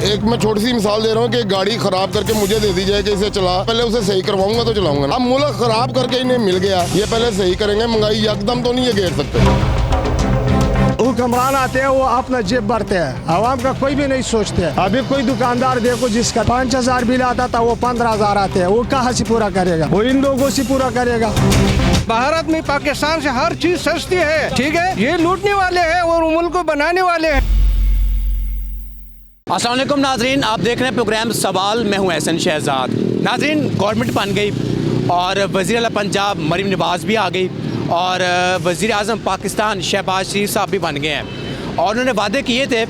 एक मैं छोटी सी मिसाल दे रहा हूँ कि गाड़ी खराब करके मुझे दे दी जाए कि इसे चला, पहले उसे सही करवाऊंगा तो चलाऊंगा। अब मुल्क खराब करके इन्हें मिल गया, ये पहले सही करेंगे। महंगाई एकदम तो नहीं ये घेर सकते। हुक्मरान आते हैं वो अपना जेब भरते हैं, आवाम का कोई भी नहीं सोचते। अभी कोई दुकानदार देखो जिसका 5,000 बिल आता था वो 15,000 आते हैं, वो कहाँ से पूरा करेगा? वो इन लोगों से पूरा करेगा। भारत में पाकिस्तान से हर चीज सस्ती है, ठीक है। ये लूटने वाले हैं और मुल्क को बनाने वाले हैं। अस्सलाम वालेकुम नाजरीन, आप देख रहे हैं प्रोग्राम सवाल। मैं हूं एहसन शहजाद। नाजरीन, गवर्नमेंट बन गई और वज़ीर आला पंजाब मरीम नवाज़ भी आ गई और वज़ीर आज़म पाकिस्तान शहबाज शरीफ साहब भी बन गए हैं और उन्होंने वादे किए थे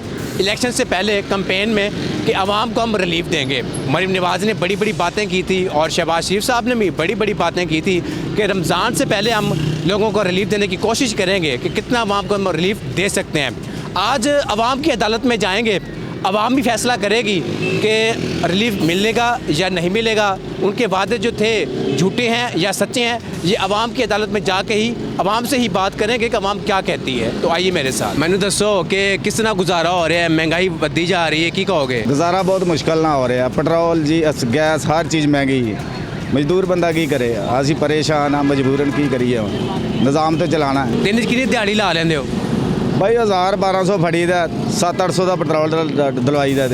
इलेक्शन से पहले कैंपेन में कि आवाम को हम रिलीफ देंगे। मरीम नवाज़ ने बड़ी बड़ी बातें की थी और शहबाज शरीफ साहब ने भी बड़ी बड़ी बातें की थी कि रमज़ान से पहले हम लोगों को रिलीफ देने की कोशिश करेंगे कि कितना आवाम को हम रिलीफ दे सकते हैं। आज आवाम की अदालत में जाएंगे, आवाम भी फैसला करेगी कि रिलीफ मिलेगा या नहीं मिलेगा। उनके वादे जो थे झूठे हैं या सच्चे हैं, ये आवाम की अदालत में जाके ही आवाम से ही बात करेंगे कि आवाम क्या कहती है। तो आइए मेरे साथ। मैंने दसो कि किस तरह गुजारा हो रहा है, महंगाई बढ़ती जा रही है, की कहोगे? गुजारा बहुत मुश्किल ना हो रहा है। पेट्रोल जी, गैस, हर चीज़ महंगी है। मजदूर बंदा की करे, असी परेशान हाँ, मजबूरन की करिए, निज़ाम तो चलाना है। दिन की दिहाड़ी ला लेंदे हो भाई 1000-1200 फड़ी दा, 700-800 का पेट्रोल डलवाई दा,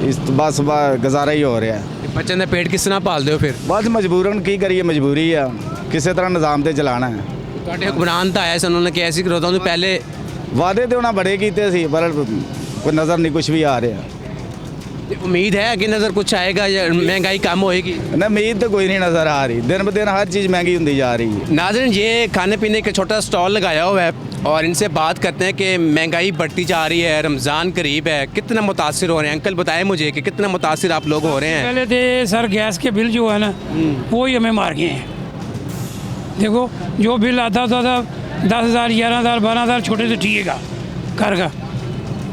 इस बस गुजारा ही हो रहा है। बच्चों का पेट किस तरह पालते हो फिर? बस मजबूरन की करिए, मजबूरी है, किसी तरह निज़ाम तो चलाना है। ਤੁਹਾਡੇ ਹੁਕਮਰਾਨ ਤਾਂ ਆਇਆ ਸੀ, ਉਹਨਾਂ ਨੇ ਕਿਹਾ ਸੀ ਕਿ ਰੋਜ਼ਾਂ ਤੋਂ ਪਹਿਲੇ वादे तो उन्हें बड़े किए सी, पर कोई नज़र नहीं कुछ भी आ रहा। उम्मीद है कि नज़र कुछ आएगा या महंगाई कम होएगी? न उम्मीद तो कोई नहीं नज़र आ रही, दिन ब दिन हर चीज़ महंगी होती जा रही है। नाज़रीन, ये खाने पीने का छोटा स्टॉल लगाया हुआ है और इनसे बात करते हैं कि महंगाई बढ़ती जा रही है, रमज़ान करीब है, कितना मुतासिर हो रहे हैं? अंकल बताएं मुझे कि कितना मुतासिर आप लोग हो रहे हैं? पहले थे सर, गैस के बिल जो है ना वो ही हमें मार गए हैं। देखो जो बिल आता था 10,000, 11,000, 12,000 छोटे से ठीक है घर का,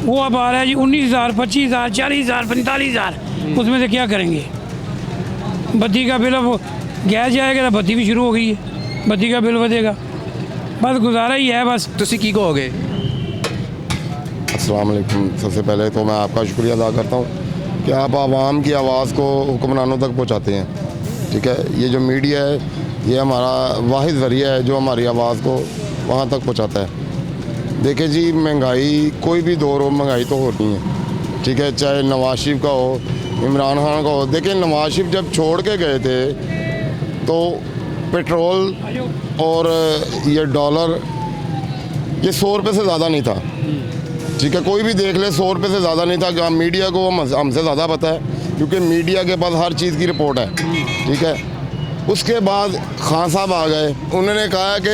वो अब आ रहा है जी 19,000, 25,000, 40,000, 45,000। उसमें से क्या करेंगे? बत्ती का बिल, अब गैस जाएगा तो बत्ती भी शुरू हो गई है, बत्ती का बिल बढ़ेगा। बस गुजारा ही है। बस तुसी की कहोगे? अस्सलाम वालेकुम। सबसे पहले तो मैं आपका शुक्रिया अदा करता हूँ कि आप आवाम की आवाज़ को हुक्मरानों तक पहुँचाते हैं। ठीक है, ये जो मीडिया है ये हमारा वाहिद ज़रिया है जो हमारी आवाज़ को वहाँ तक पहुँचाता है। देखिए जी, महंगाई कोई भी दौर हो, महंगाई तो होनी है। ठीक है, चाहे नवाज शरीफ का हो, इमरान खान का हो। देखिए, नवाज शरीफ जब छोड़ के गए थे तो पेट्रोल और ये डॉलर ये 100 रुपये से ज़्यादा नहीं था। ठीक है, कोई भी देख ले, 100 रुपये से ज़्यादा नहीं था। मीडिया को हमसे ज़्यादा पता है क्योंकि मीडिया के पास हर चीज़ की रिपोर्ट है। ठीक है, उसके बाद खान साहब आ गए, उन्होंने कहा कि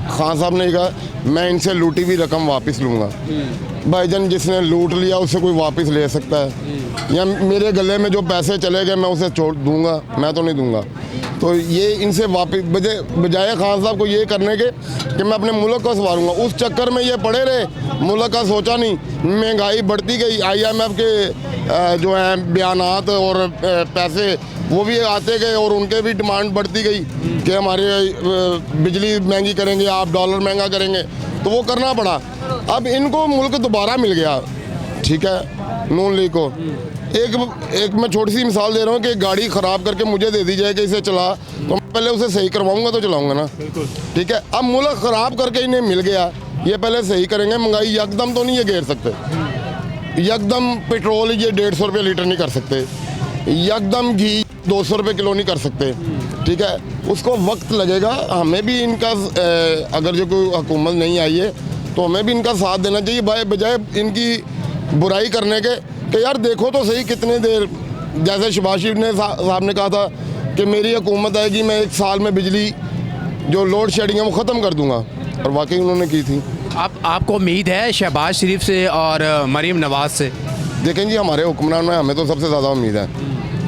खान साहब ने कहा मैं इनसे लूटी हुई रकम वापस लूँगा। भाईजान, जिसने लूट लिया उससे कोई वापस ले सकता है? या मेरे गले में जो पैसे चले गए मैं उसे छोड़ दूँगा? मैं तो नहीं दूँगा। तो ये इनसे वापस बजाय खान साहब को ये करने के कि मैं अपने मुल्क को संवारूंगा, उस चक्कर में ये पड़े रहे, मुल्क का सोचा नहीं। महंगाई बढ़ती गई, IMF के जो हैं बयानात और पैसे वो भी आते गए और उनके भी डिमांड बढ़ती गई कि हमारे बिजली महंगी करेंगे, आप डॉलर महंगा करेंगे, तो वो करना पड़ा। अब इनको मुल्क दोबारा मिल गया। ठीक है, नून लीग को एक मैं छोटी सी मिसाल दे रहा हूँ कि गाड़ी ख़राब करके मुझे दे दी जाए कि इसे चला, तो मैं पहले उसे सही करवाऊंगा तो चलाऊंगा ना। ठीक है, अब मुल्क ख़राब करके इन्हें मिल गया, ये पहले सही करेंगे। महंगाई एकदम तो नहीं ये घेर सकते। एकदम पेट्रोल ये 150 रुपये लीटर नहीं कर सकते, एकदम घी 200 रुपये किलो नहीं कर सकते। ठीक है, उसको वक्त लगेगा। हमें भी इनका अगर जो कोई हुकूमत नहीं आई है तो हमें भी इनका साथ देना चाहिए, बजाय इनकी बुराई करने के कि यार देखो तो सही कितने देर। जैसे शहबाज शरीफ ने साहब ने कहा था कि मेरी हुकूमत आएगी, मैं 1 साल में बिजली जो लोड शेडिंग है वो ख़त्म कर दूंगा, और वाकई उन्होंने की थी। आपको उम्मीद है शहबाज शरीफ से और मरीम नवाज़ से? देखें जी, हमारे हुक्मरान में हमें तो सबसे ज़्यादा उम्मीद है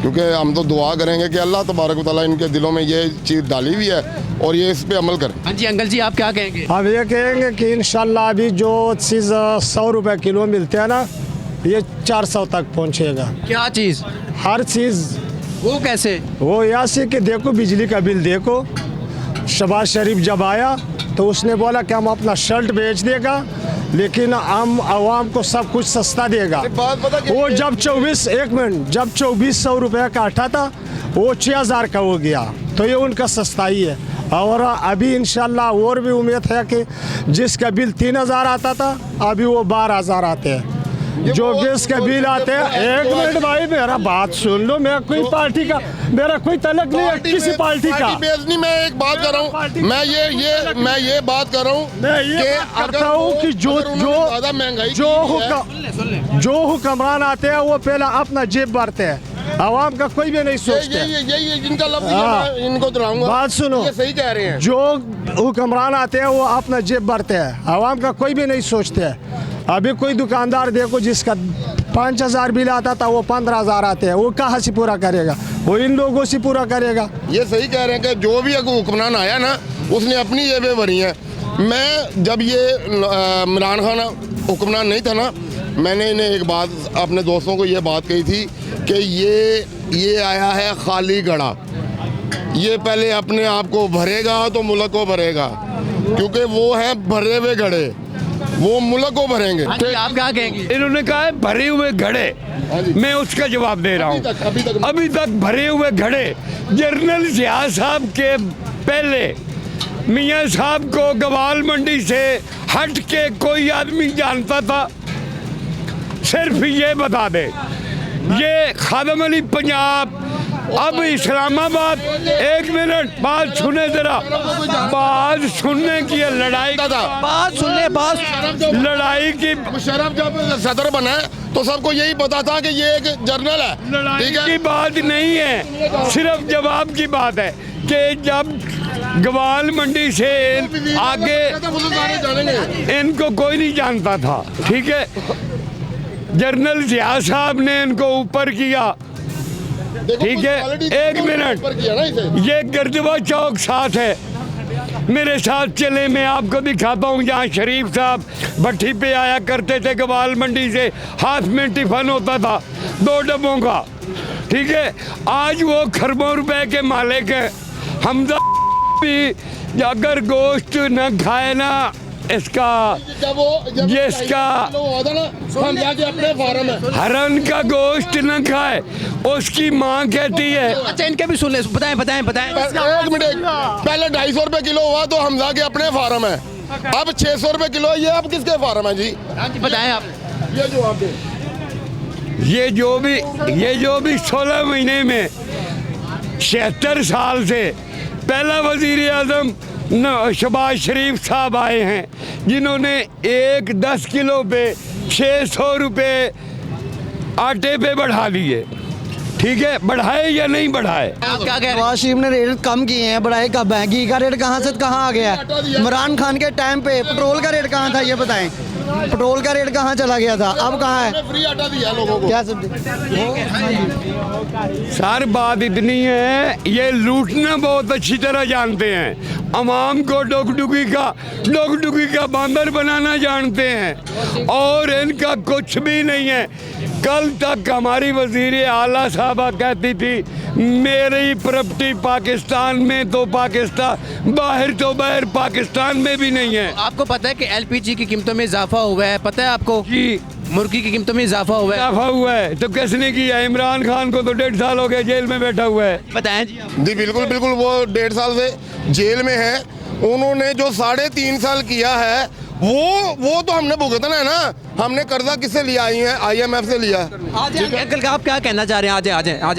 क्योंकि हम तो दुआ करेंगे कि अल्लाह तबारक व तआला इनके दिलों में ये चीज़ डाली हुई है और ये इस पे अमल करें। हाँ जी अंकल जी, आप क्या कहेंगे? अब ये कहेंगे कि इंशाल्लाह अभी जो चीज़ 100 रुपये किलो मिलते हैं ना, ये 400 तक पहुँचेगा। क्या चीज़? हर चीज़। वो कैसे? वो ऐसे कि देखो बिजली का बिल देखो, शहबाज शरीफ जब आया तो उसने बोला कि हम अपना शर्ट बेच देगा, लेकिन हम आवाम को सब कुछ सस्ता देगा। बात पता क्या वो है? जब 2400 रुपये का आटा था वो 6000 का हो गया, तो ये उनका सस्ताई है। और अभी इंशाल्लाह और भी उम्मीद है कि जिसका बिल 3000 आता था अभी वो 12000 आते हैं। जो गैस का बिल आते हैं, एक मिनट भाई मेरा बात सुन लो, मैं कोई पार्टी का, मेरा कोई तलक नहीं है किसी पार्टी का। नहीं, मैं एक बात कर रहा हूँ, मैं ये बात कर रहा हूँ, मैं ये करता हूँ कि ज़्यादा महंगाई जो हुक्मरान आते हैं वो पहला अपना जेब भरते हैं, आवाम का कोई भी नहीं सोचते। यही जिनका लफ्ज़ है, हाँ। मैं इनको दोहराऊंगा। बात सुनो, ये सही कह रहे हैं। जो हुक्मरान आते हैं वो अपना जेब भरते हैं, आवाम का कोई भी नहीं सोचते। अभी कोई दुकानदार देखो जिसका 5000 बिल आता था वो 15000 आते हैं, वो कहाँ से पूरा करेगा? वो इन लोगों से पूरा करेगा। ये सही कह रहे हैं कि जो भी हुक्मरान आया ना उसने अपनी जेबें भरी हैं। मैं जब ये इमरान खान हुक्मरान नहीं था ना, मैंने इन्हें एक बात, अपने दोस्तों को ये बात कही थी कि ये आया है खाली घड़ा, ये पहले अपने आप को भरेगा तो मुल्क को भरेगा, क्योंकि वो है भरे हुए घड़े, वो मुल्क को भरेंगे। तो आप क्या कहेंगे? इन्होंने कहा है भरे हुए घड़े, मैं उसका जवाब दे रहा हूँ। अभी तक भरे हुए घड़े। जनरल जिया साहब के पहले मियाँ साहब को गवाल मंडी से हट के कोई आदमी जानता था? सिर्फ ये बता दे, ये खादम अली पंजाब, अब इस्लामाबाद। एक मिनट बात सुने, जरा बात सुनने की है। लड़ाई लड़ाई की मुशर्रफ जब सदर बना तो सबको यही पता था कि ये एक जर्नल है। लड़ाई ठीक है? की बात नहीं है, सिर्फ जवाब की बात है कि जब गवाल मंडी से आगे इनको कोई नहीं जानता था, ठीक है? जनरल जिया साहब ने इनको ऊपर किया, ठीक है? एक मिनट, ये गर्दवा चौक साथ है, मेरे साथ चले, मैं आपको दिखाता हूँ। जहाँ शरीफ साहब भट्टी पे आया करते थे गवाल मंडी से, हाथ में टिफन होता था 2 डब्बों का, ठीक है? आज वो खरबों रुपए के मालिक हैं। हमजा भी अगर गोश्त न खाए ना, इसका जिसका अपने फार्म है, हरन का गोश्त न खाए, उसकी माँ कहती है। अच्छा, इनके भी सुन ले, बताएं। एक मिनट, पहले 250 रुपए किलो हुआ तो हमजा के अपने फार्म है, अब 600 रुपए किलो। ये अब किसके फार्म है जी? बताएं आप। ये जो आप ये जो भी 16 महीने में 76 साल से पहला वजीर आजम शहबाज शरीफ साहब आए हैं, जिन्होंने 10 किलो पे 600 रुपये आटे पे बढ़ा दिए, ठीक है? बढ़ाए या नहीं बढ़ाए? आप क्या कह रहे हैं? नवाज शरीफ ने रेट कम किए हैं, बढ़ाए कब है? घी का रेट कहाँ से कहाँ आ गया है? इमरान खान के टाइम पे पेट्रोल का रेट कहाँ था, ये बताएं? पेट्रोल का रेट कहाँ चला गया था, अब कहाँ है? फ्री आटा दिया लोगों को। क्या सब सर बात इतनी है, ये लूटना बहुत अच्छी तरह जानते हैं, अवाम को डुगडुगी का बांदर बनाना जानते हैं, और इनका कुछ भी नहीं है। कल तक हमारी वजीर आला साहबा कहती थी मेरी प्रॉपर्टी पाकिस्तान में, तो पाकिस्तान बाहर, तो बाहर पाकिस्तान में भी नहीं है। आपको पता है कि एलपीजी की कीमतों में इजाफा हुआ है? पता है आपको? जी, मुर्गी की कीमतों में इजाफा हुआ है। इजाफा हुआ है तो किसने किया? इमरान खान को तो 1.5 साल हो गए जेल में बैठा हुआ है। बताएं जी आप। जी बिल्कुल, वो 1.5 साल से जेल में है। उन्होंने जो 3.5 साल किया है वो तो हमने भुगतना है ना। हमने कर्जा किससे लिया? IMF से लिया। अंकल आप क्या कहना चाह रहे हैं?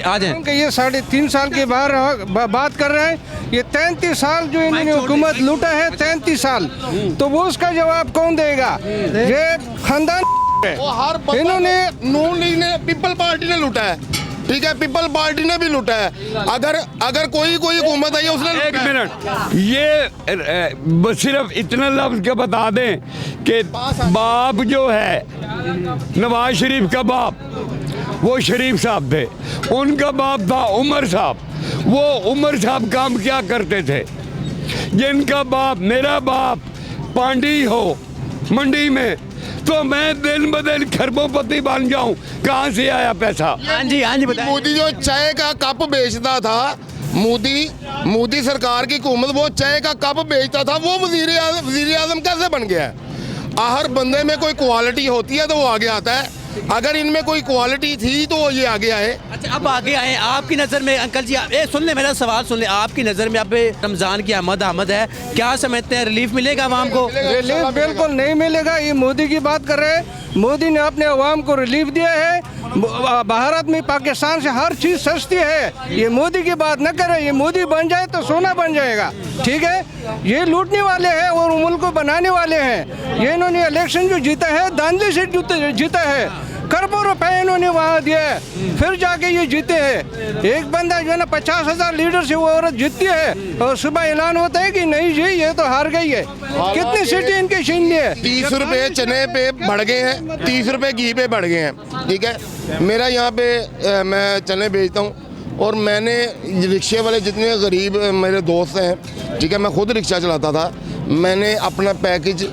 आ जाए। कि ये 3.5 साल के बात कर रहे हैं। ये 33 साल जो इन्होंने हुकूमत लूटा है, 33 साल, तो वो उसका जवाब कौन देगा? ये खानदान इन्होंने नून लीग ने, पीपल पार्टी ने लूटा है, ठीक है? पीपल पार्टी ने भी लूटा है। अगर कोई हुकूमत आई है उसने। एक मिनट, ये सिर्फ इतना लफ्ज के बता दें कि बाप जो है नवाज शरीफ का बाप, वो शरीफ साहब थे, उनका बाप था उमर साहब। वो उमर साहब काम क्या करते थे? जिनका बाप, मेरा बाप पांडी हो मंडी में, तो मैं दिन ब दिन खरबोपति बन जाऊं, कहाँ से आया पैसा? हाँ जी बताएं। मोदी जो चाय का कप बेचता था, मोदी सरकार की हुकूमत वो चाय का कप बेचता था, वो वजीर आजम कैसे बन गया है? हर बंदे में कोई क्वालिटी होती है तो वो आगे आता है। अगर इनमें कोई क्वालिटी थी तो ये आगे आए। अच्छा, अब आगे आए। आपकी नज़र में अंकल जी, सुन ले मेरा सवाल सुन ले। आपकी नज़र में अब रमज़ान की आमद है, क्या समझते हैं रिलीफ मिलेगा आवाम को? रिलीफ बिल्कुल नहीं मिलेगा। ये मोदी की बात कर रहे हैं। मोदी ने अपने अवाम को रिलीफ दिया है। भारत में पाकिस्तान से हर चीज़ सस्ती है। ये मोदी की बात न करे। ये मोदी बन जाए तो सोना बन जाएगा। ठीक है, ये लूटने वाले हैं और मुल्क को बनाने वाले हैं। ये इन्होंने इलेक्शन जो जीता है धांधली से जीता है। करोड़ों रुपए इन्होंने वहाँ दिया है, फिर जाके ये जीते हैं। एक बंदा जो है ना 50,000 लीडर से वो औरत जीतती है और सुबह ऐलान होता है कि नहीं जी ये तो हार गई है। कितनी सीटें इनके छीन ली है। 30 रुपए चने पे बढ़ गए हैं, 30 रुपए घी पे बढ़ गए हैं। ठीक है, मेरा यहाँ पे मैं चने बेचता हूँ और मैंने रिक्शे वाले जितने गरीब मेरे दोस्त हैं, ठीक है, मैं खुद रिक्शा चलाता था, मैंने अपना पैकेज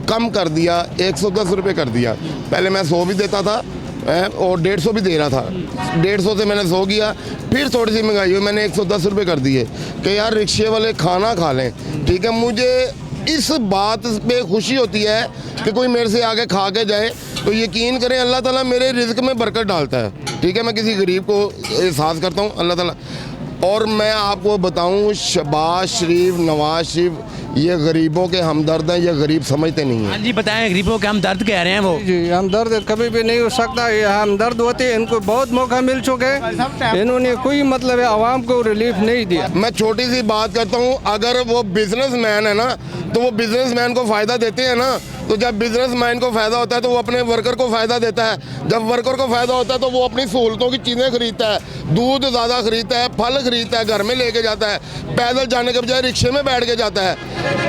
कम कर दिया, 110 रुपये कर दिया। पहले मैं 100 भी देता था और 150 भी दे रहा था। 150 से मैंने 100 किया, फिर थोड़ी सी महंगाई हुई, मैंने 110 रुपये कर दिए कि यार रिक्शे वाले खाना खा लें। ठीक है, मुझे इस बात पे खुशी होती है कि कोई मेरे से आगे खा के जाए। तो यकीन करें अल्लाह ताला मेरे रिज़्क़ में बरकत डालता है। ठीक है, मैं किसी गरीब को एहसास करता हूँ अल्लाह ताला। और मैं आपको बताऊं, शहबाज शरीफ, नवाज शरीफ ये गरीबों के हमदर्द हैं, ये गरीब समझते नहीं हैं। हाँ जी बताएं, गरीबों के हमदर्द कह रहे हैं वो। जी हमदर्द कभी भी नहीं हो सकता। ये हमदर्द होते हैं, इनको बहुत मौका मिल चुके हैं। इन्होंने कोई मतलब है आवाम को रिलीफ नहीं दिया। मैं छोटी सी बात करता हूँ, अगर वो बिजनेसमैन है ना तो वो बिजनेसमैन को फ़ायदा देते हैं ना। तो जब बिजनेसमैन को फ़ायदा होता है तो वो अपने वर्कर को फ़ायदा देता है। जब वर्कर को फ़ायदा होता है तो वो अपनी सहूलतों की चीज़ें खरीदता है, दूध ज़्यादा खरीदता है, फल खरीदता है, घर में लेके जाता है, पैदल जाने के बजाय रिक्शे में बैठ के जाता है।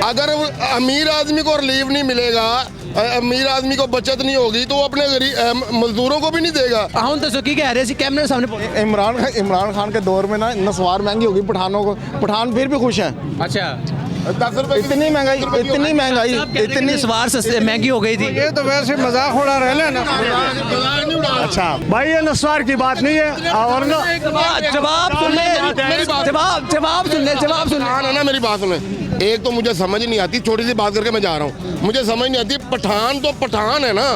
अगर अमीर आदमी को रिलीफ नहीं मिलेगा, अमीर आदमी को बचत नहीं होगी तो वो अपने गरीब मजदूरों को भी नहीं देगा। हम तो सुखी कह रहे थे कैमरे सामने। इमरान खान के दौर में ना नस्वार महंगी होगी पठानों को, पठान फिर भी खुश हैं। अच्छा, 10 रुपए इतनी महंगाई इतनी सवार सस्ते महंगी हो गई थी। ये तो वैसे मजाक उड़ा रहे हैं ना। अच्छा भाई, ये नस्वार की बात नहीं है। और ना जवाब सुन ले, जवाब सुन ले। पठान है ना, मेरी बात सुने। एक तो मुझे समझ नहीं आती, छोटी सी बात करके मैं जा रहा हूँ, मुझे समझ नहीं आती। पठान तो पठान है ना,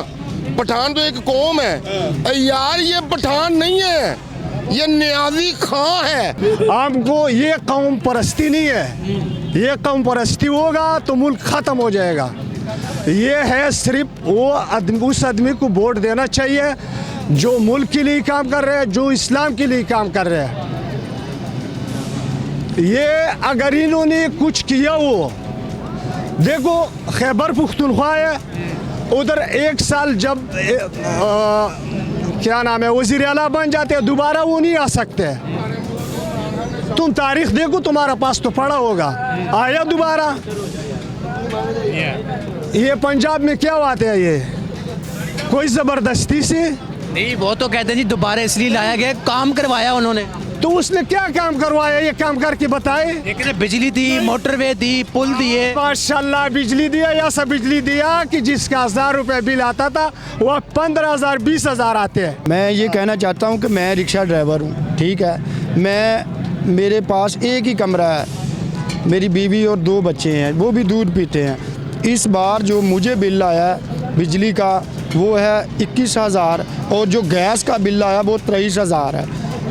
पठान तो एक कौम है यार। ये पठान नहीं है, ये नियाजी खां है। आपको ये कौम परस्ती नहीं है। ये कौम परस्ती होगा तो मुल्क ख़त्म हो जाएगा। ये है सिर्फ वो आदमी, उस आदमी को वोट देना चाहिए जो मुल्क के लिए काम कर रहे हैं, जो इस्लाम के लिए काम कर रहे हैं। ये अगर इन्होंने कुछ किया, वो देखो खैबर पुख्तनख्वा है, उधर 1 साल जब क्या नाम है वज़ीर आला बन जाते हैं, दोबारा वो नहीं आ सकते। तुम तारीख देखो, तुम्हारा पास तो पड़ा होगा, आया दोबारा। ये पंजाब में क्या बात है, ये कोई ज़बरदस्ती से नहीं। वो तो कहते हैं जी दोबारा इसलिए लाया गया, काम करवाया उन्होंने। तो उसने क्या काम करवाया, ये काम करके बताए। लेकिन बिजली दी, मोटरवे दी, पुल दिए। माशाल्लाह बिजली दिया, ऐसा बिजली दिया कि जिसका 1000 रुपये बिल आता था वो 15,000 20,000 आते हैं। मैं ये कहना चाहता हूँ कि मैं रिक्शा ड्राइवर हूँ, ठीक है। मेरे पास एक ही कमरा है, मेरी बीवी और 2 बच्चे हैं, वो भी दूध पीते हैं। इस बार जो मुझे बिल आया है बिजली का वो है 21,000 और जो गैस का बिल आया वो 23,000 है।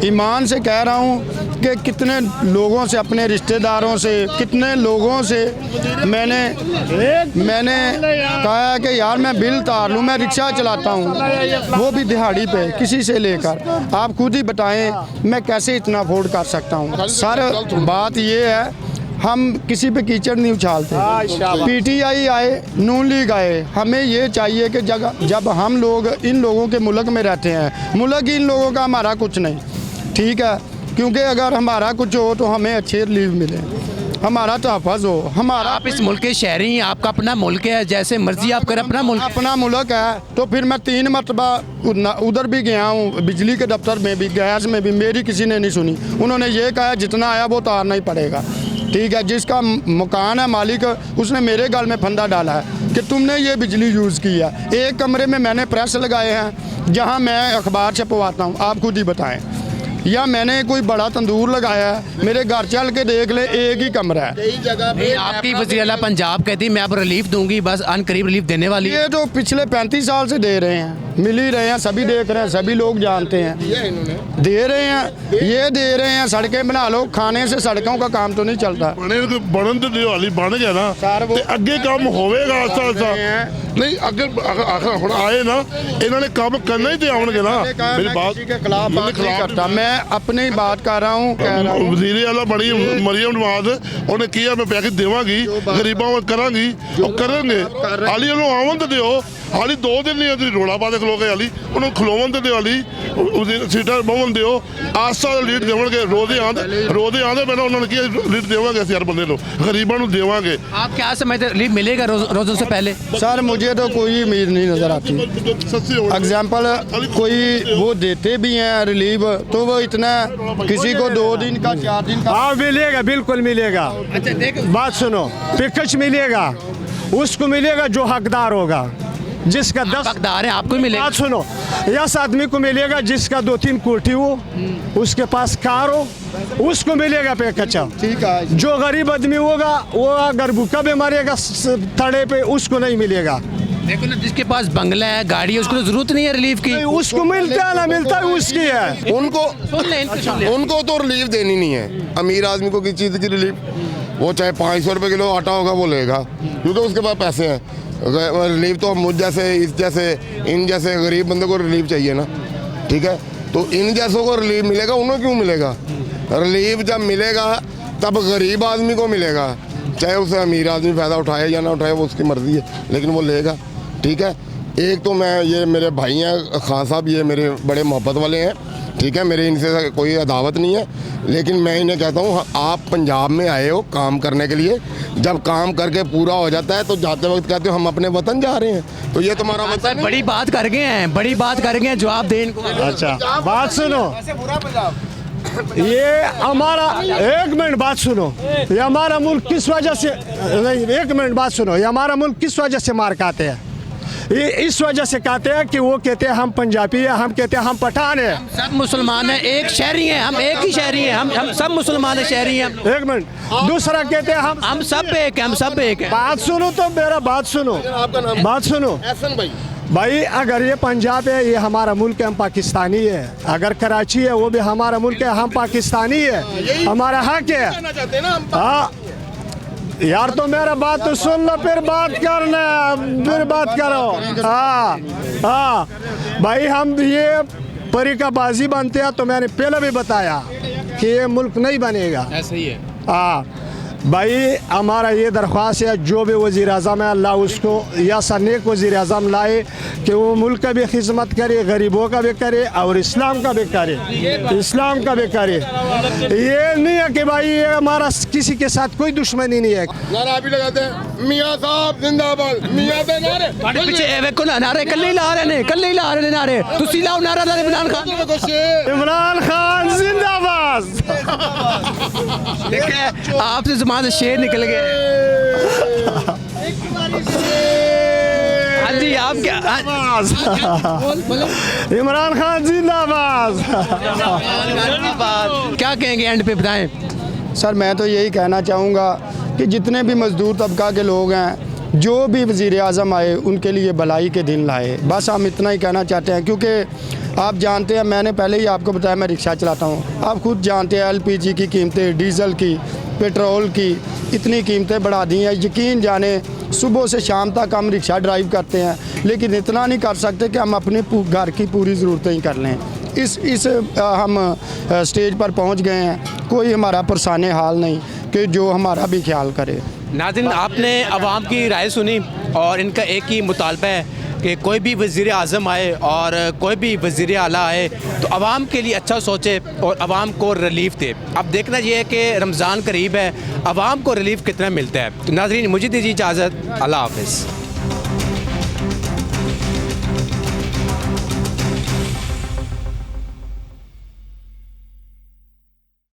ईमान से कह रहा हूँ कि कितने लोगों से, अपने रिश्तेदारों से, कितने लोगों से मैंने कहा कि यार मैं बिल तार लूँ, मैं रिक्शा चलाता हूँ, वो भी दिहाड़ी पे, किसी से लेकर। आप खुद ही बताएं मैं कैसे इतना अफोर्ड कर सकता हूँ। सर बात ये है, हम किसी पे कीचड़ नहीं उछालते। पीटीआई आए, नून लीग आए, हमें ये चाहिए कि जब हम लोग इन लोगों के मुल्क में रहते हैं, मुल्क इन लोगों का हमारा कुछ नहीं, ठीक है। क्योंकि अगर हमारा कुछ हो तो हमें अच्छे रिलीफ मिले, हमारा तहफ़्फ़ुज़ हो। हमारा आप इस मुल्क के शहरी हैं, आपका अपना मुल्क है, जैसे मर्जी आप करें। अपना मुल्क है तो फिर मैं 3 मरतबा उधर भी गया हूँ, बिजली के दफ्तर में भी, गैस में भी, मेरी किसी ने नहीं सुनी। उन्होंने ये कहा जितना आया वो तारना ही पड़ेगा, ठीक है। जिसका मकान है मालिक, उसने मेरे गल में फंदा डाला है कि तुमने ये बिजली यूज़ की है। एक कमरे में मैंने प्रेस लगाए हैं जहाँ मैं अखबार छपवाता हूँ, आप खुद ही बताएं। या मैंने कोई बड़ा तंदूर लगाया है, मेरे घर चल के देख ले एक ही कमरा है। कई जगह नहीं, आपकी वज़ीर आला पंजाब कहती मैं अब रिलीफ दूंगी, बस अनकरीब रिलीफ देने वाली है। ये तो पिछले 35 साल से दे रहे हैं, मिल ही रहे हैं, सभी देख रहे हैं, सभी लोग जानते हैं, दे रहे हैं, ये दे रहे हैं। सड़कें बना लो, खाने से सड़कों का काम तो नहीं चलता। ਬਣਨ ਤੇ ਦਿਵਾਲੀ ਬਣ ਗਿਆ ਨਾ ਤੇ ਅੱਗੇ ਕੰਮ ਹੋਵੇਗਾ ਆਸਤਾ ਆਸਤਾ। ਨਹੀਂ ਅੱਗੇ ਆਖਰ ਹੁਣ ਆਏ ਨਾ ਇਹਨਾਂ ਨੇ ਕੰਮ ਕਰਨਾ ਹੀ ਤੇ ਆਉਣਗੇ ਨਾ। मेरी बात के खिलाफ बात नहीं करता, मैं अपनी बात कर रहा हूँ, कह रहा हूँ। वजीर आला बड़ी मरियम नवाज ਉਹਨੇ ਕਿਹਾ ਮੈਂ ਪੈਸੇ ਦੇਵਾਂਗੀ ਗਰੀਬਾਂ ਵੱਲ ਕਰਾਂਗੀ ਉਹ ਕਰਨਗੇ। ਹਾਲੀ ਉਹਨੂੰ ਆਉਣ ਤੇ ਦਿਓ, ਹਾਲੀ 2 ਦਿਨ ਨਹੀਂ ਤੁਸੀਂ ਰੋਲਾ ਪਾ ਦੇ ਖਲੋ ਕੇ ਹਾਲੀ ਉਹਨੂੰ ਖਲੋਵਣ ਤੇ ਦਿਓ, ਹਾਲੀ ਸੀਟਾਂ ਬਹੁਣ ਦਿਓ, ਆਸਤਾ ਲੀਡ ਦੇਵਣਗੇ। ਰੋਦੇ ਆਂਦੇ ਮੈਨੂੰ ਉਹਨਾਂ ਨੇ ਕਿਹਾ ਲੀਡ ਦੇਵਾਂਗੇ ਅਸੀਂ ਹਰ ਬੰਦੇ ਨੂੰ, ਗਰੀਬਾਂ ਨੂੰ ਦੇਵਾਂਗੇ। आप क्या समझते रिलीफ मिलेगा रोज़ों से पहले? सर मुझे तो कोई उम्मीद नहीं नज़र आती। एग्जाम्पल कोई वो देते भी हैं रिलीफ तो वो इतना किसी को 2 दिन का 4 दिन का। हाँ मिलेगा, बिल्कुल मिलेगा। अच्छा देख, बात सुनो, पैकेज मिलेगा, उसको मिलेगा जो हकदार होगा, जिसका 10 हकदार है आपको ही मिलेगा। बात सुनो, यस आदमी को मिलेगा जिसका 2-3 कोठी हो, उसके पास कार हो, उसको मिलेगा पैकेज। ठीक है। जो गरीब आदमी होगा वो अगर भूखा भी मरेगा थड़े पे, उसको नहीं मिलेगा। देखो ना, जिसके पास बंगला है, गाड़ी है, उसको तो जरूरत नहीं है रिलीफ की। उसको मिलता है ना मिलता है उसकी है। उनको तो रिलीफ देनी नहीं है। अमीर आदमी को किस चीज़ की रिलीफ? वो चाहे 500 रुपये किलो आटा होगा वो लेगा, क्योंकि उसके पास पैसे हैं। रिलीफ तो मुझ जैसे, इस जैसे, इन जैसे गरीब बंदे को रिलीफ चाहिए ना, ठीक है। तो इन जैसों को रिलीफ मिलेगा, उन्हें क्यों मिलेगा? रिलीफ जब मिलेगा तब गरीब आदमी को मिलेगा, चाहे उसे अमीर आदमी फ़ायदा उठाए या ना उठाए वो उसकी मर्ज़ी है, लेकिन वो लेगा, ठीक है। एक तो मैं, ये मेरे भाई हैं खान साहब, ये मेरे बड़े मोहब्बत वाले हैं, ठीक है, मेरे इनसे कोई अदावत नहीं है, लेकिन मैं इन्हें कहता हूँ आप पंजाब में आए हो काम करने के लिए, जब काम करके पूरा हो जाता है तो जाते वक्त कहते हो हम अपने वतन जा रहे हैं, तो ये तुम्हारा वतन है। बड़ी बात कर गए हैं, बड़ी बात कर गए हैं, जवाब दें इनको। अच्छा बात सुनो, ये हमारा, एक मिनट बात सुनो, ये हमारा मुल्क किस वजह से, नहीं एक मिनट बात सुनो, ये हमारा मुल्क किस वजह से मार खाते हैं? ये इस वजह से कहते हैं कि वो कहते हैं हम पंजाबी हैं, हम कहते हैं हम पठान हैं। सब मुसलमान हैं, एक शहरी हैं, हम एक ही शहरी हैं, हम सब मुसलमान हैं, शहरी हैं। एक मिनट, दूसरा कहते हैं हम सब एक हैं, हम सब एक हैं। बात सुनो तो मेरा बात सुनो, बात सुनो भाई, अगर ये पंजाब है ये हमारा मुल्क है, हम पाकिस्तानी है। अगर कराची है वो भी हमारा मुल्क है, हम पाकिस्तानी है, हमारा हक है। हाँ यार, तो मेरा बात तो सुन लो, फिर बात करना, फिर बात करो। हाँ भाई, हम ये परी का बाजी बनते हैं, तो मैंने पहले भी बताया कि ये मुल्क नहीं बनेगा। ऐसा ही है। हाँ भाई, हमारा ये दरख्वास्त है जो भी वज़ीर आज़म है, अल्लाह उसको या नेक वज़ीर आज़म लाए कि वो मुल्क का भी खिदमत करे, गरीबों का भी करे और इस्लाम का भी करे, इस्लाम का भी करे। ये नहीं है कि भाई ये हमारा किसी के साथ कोई दुश्मनी नहीं है। नारा भी लगाते हैं, मियाँ साहब जिंदाबाद, मियाँ पे नारे पीछे देखो ना, नारे कल नहीं ला रहे ने, कल नहीं ला रहे ने नारे, तुसी लाओ नारा ला इमरान खान, इमरान खान जिंदाबाद। देखिए आपसे ज़बान से शेर निकल गए। हाँ जी, आप क्या, इमरान खान जिंदाबाद। क्या कहेंगे एंड पे बताएं? सर मैं तो यही कहना चाहूँगा कि जितने भी मज़दूर तबका के लोग हैं, जो भी वज़ीर आज़म आए उनके लिए भलाई के दिन लाए, बस हम इतना ही कहना चाहते हैं। क्योंकि आप जानते हैं, मैंने पहले ही आपको बताया मैं रिक्शा चलाता हूँ, आप खुद जानते हैं LPG की कीमतें, डीज़ल की, पेट्रोल की इतनी कीमतें बढ़ा दी हैं। यकीन जाने सुबह से शाम तक हम रिक्शा ड्राइव करते हैं, लेकिन इतना नहीं कर सकते कि हम अपने घर की पूरी ज़रूरतें ही कर लें। इस हम स्टेज पर पहुँच गए हैं, कोई हमारा पुरसाने हाल नहीं कि जो हमारा भी ख्याल करे। नाज़रीन, आपने अवाम की राय सुनी और इनका एक ही मुतालबा है कि कोई भी वज़ीर आज़म आए और कोई भी वज़ीर आला आए तो आवाम के लिए अच्छा सोचे और आवाम को रिलीफ दे। अब देखना ये है कि रमज़ान करीब है, आवाम को रिलीफ कितना मिलता है। तो नाज़रीन, मुझे दीजिए इजाज़त, अल्लाह हाफ़िज़।